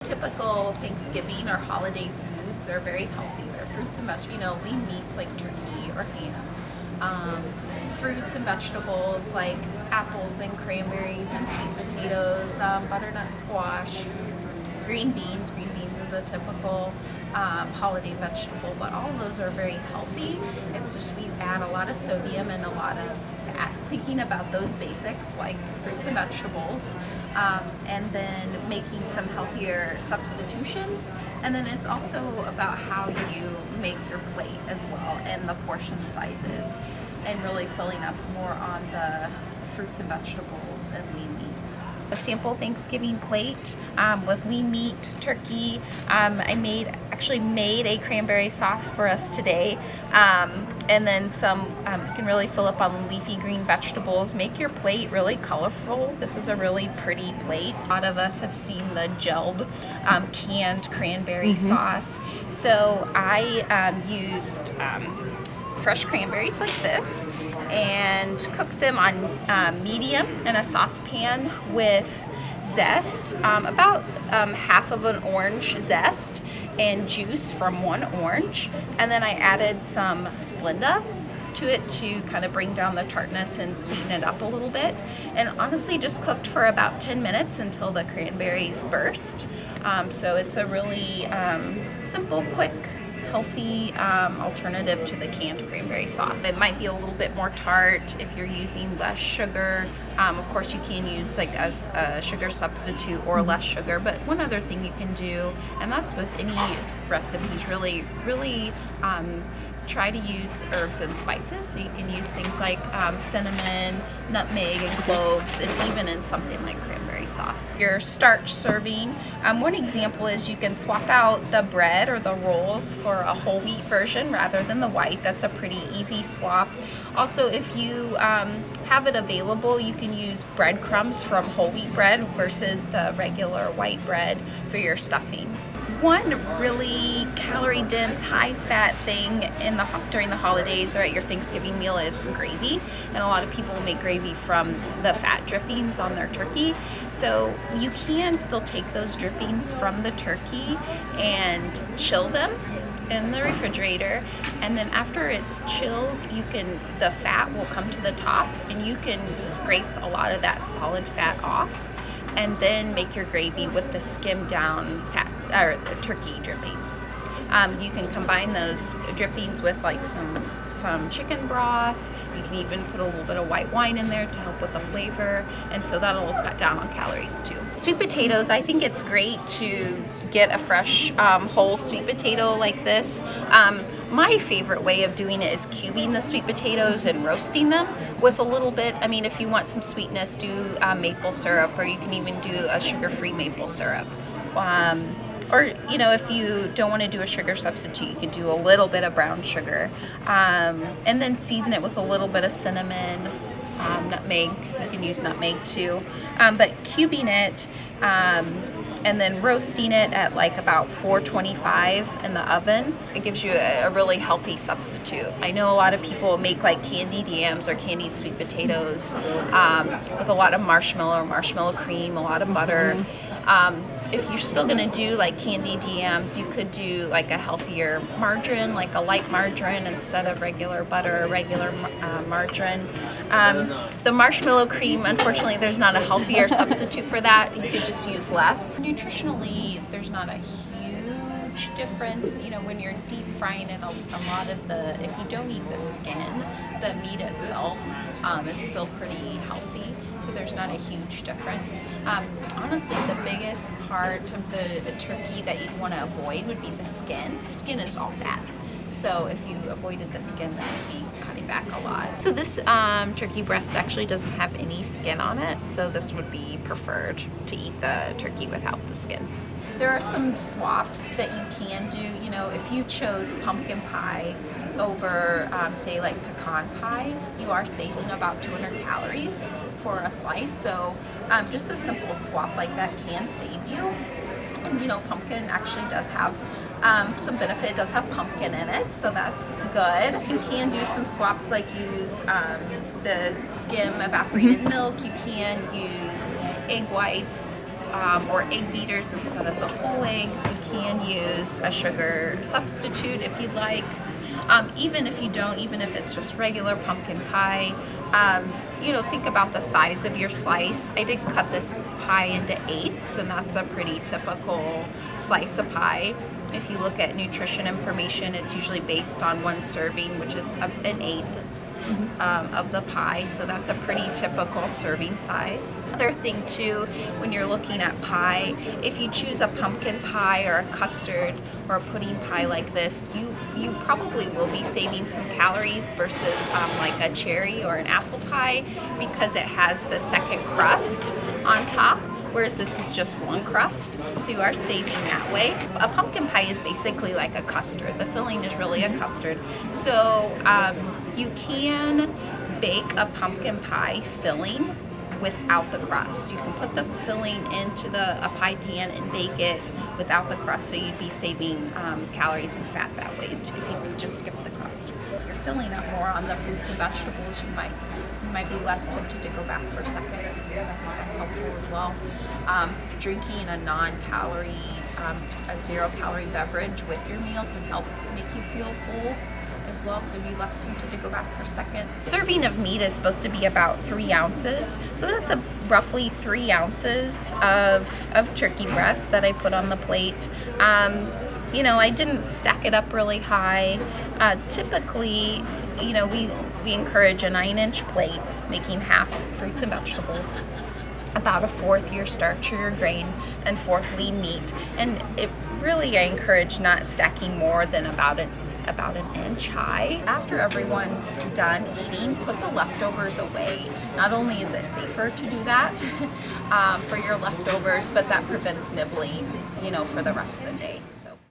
Typical Thanksgiving or holiday foods are very healthy. They're fruits and vegetables, lean meats like turkey or ham. Fruits and vegetables like apples and cranberries and sweet potatoes, butternut squash, green beans. Green beans is a typical holiday vegetable, but all of those are very healthy. It's just we add a lot of sodium and a lot of fat. Thinking about those basics like fruits and vegetables, and then making some healthier substitutions. And then it's also about how you make your plate as well and the portion sizes, and really filling up more on the fruits and vegetables and lean meats. A sample Thanksgiving plate with lean meat, turkey. I actually made a cranberry sauce for us today, and then some. You can really fill up on leafy green vegetables. Make your plate really colorful. This is a really pretty plate. A lot of us have seen the gelled canned cranberry sauce, so I used fresh cranberries like this and cooked them on medium in a saucepan with zest, about half of an orange zest and juice from one orange, and then I added some Splenda to it to kind of bring down the tartness and sweeten it up a little bit, and honestly just cooked for about 10 minutes until the cranberries burst. So it's a really simple, quick, healthy alternative to the canned cranberry sauce. It might be a little bit more tart if you're using less sugar. Of course you can use like a sugar substitute or less sugar, but one other thing you can do, and that's with any recipes, really try to use herbs and spices. So you can use things like cinnamon, nutmeg, and cloves, and even in something like cranberry sauce. Your starch serving, one example is you can swap out the bread or the rolls for a whole wheat version rather than the white. That's a pretty easy swap. Also, if you have it available, you can use breadcrumbs from whole wheat bread versus the regular white bread for your stuffing. One really calorie-dense, high-fat thing during the holidays or at your Thanksgiving meal is gravy, and a lot of people make gravy from the fat drippings on their turkey. So you can still take those drippings from the turkey and chill them in the refrigerator, and then after it's chilled, the fat will come to the top, and you can scrape a lot of that solid fat off, and then make your gravy with the skimmed down fat or the turkey drippings. You can combine those drippings with like some chicken broth. You can even put a little bit of white wine in there to help with the flavor, and so that'll cut down on calories too. Sweet potatoes, I think it's great to get a fresh whole sweet potato like this. My favorite way of doing it is cubing the sweet potatoes and roasting them with a little bit. I mean, if you want some sweetness, do maple syrup, or you can even do a sugar-free maple syrup. Or, if you don't want to do a sugar substitute, you can do a little bit of brown sugar, and then season it with a little bit of cinnamon, nutmeg. You can use nutmeg too, but cubing it and then roasting it at like about 425 in the oven, it gives you a really healthy substitute. I know a lot of people make like candied yams or candied sweet potatoes with a lot of marshmallow cream, a lot of butter. If you're still going to do like candied yams, you could do like a healthier margarine, like a light margarine instead of regular butter or regular margarine. The marshmallow cream, unfortunately, there's not a healthier substitute for that. You could just use less. Nutritionally, there's not a huge difference. When you're deep frying it, a lot of if you don't eat the skin, the meat itself is still pretty healthy. So there's not a huge difference. Honestly, the biggest part of the turkey that you'd want to avoid would be the skin. Skin is all fat. So if you avoided the skin, that would be cutting back a lot. So this turkey breast actually doesn't have any skin on it, so this would be preferred to eat the turkey without the skin. There are some swaps that you can do. If you chose pumpkin pie over, say, like pecan pie, you are saving about 200 calories for a slice. So just a simple swap like that can save you. And pumpkin actually does have some benefit. It does have pumpkin in it, so that's good. You can do some swaps like use the skim evaporated milk. You can use egg whites or egg beaters instead of the whole eggs. You can use a sugar substitute if you'd like. Even if you don't, even if it's just regular pumpkin pie, think about the size of your slice. I did cut this pie into eighths, and that's a pretty typical slice of pie. If you look at nutrition information, it's usually based on 1 serving, which is an eighth of the pie, so that's a pretty typical serving size. Other thing too, when you're looking at pie, if you choose a pumpkin pie or a custard or a pudding pie like this, you probably will be saving some calories versus like a cherry or an apple pie, because it has the second crust on top, whereas this is just 1 crust, so you are saving that way. A pumpkin pie is basically like a custard. The filling is really a custard. So you can bake a pumpkin pie filling without the crust. You can put the filling into a pie pan and bake it without the crust, so you'd be saving calories and fat that way if you just skip the crust. If you're filling up more on the fruits and vegetables, you might be less tempted to go back for seconds, so I think that's helpful as well. Drinking a non-calorie, a 0-calorie beverage with your meal can help make you feel full as well, so be less tempted to go back for seconds. Serving of meat is supposed to be about 3 ounces, so that's roughly 3 ounces of turkey breast that I put on the plate. I didn't stack it up really high. Typically, we encourage a 9-inch plate, making half fruits and vegetables, about 1/4 your starch or your grain, and 1/4 lean meat. And I encourage not stacking more than about an inch high. After everyone's done eating, put the leftovers away. Not only is it safer to do that for your leftovers, but that prevents nibbling, for the rest of the day. So.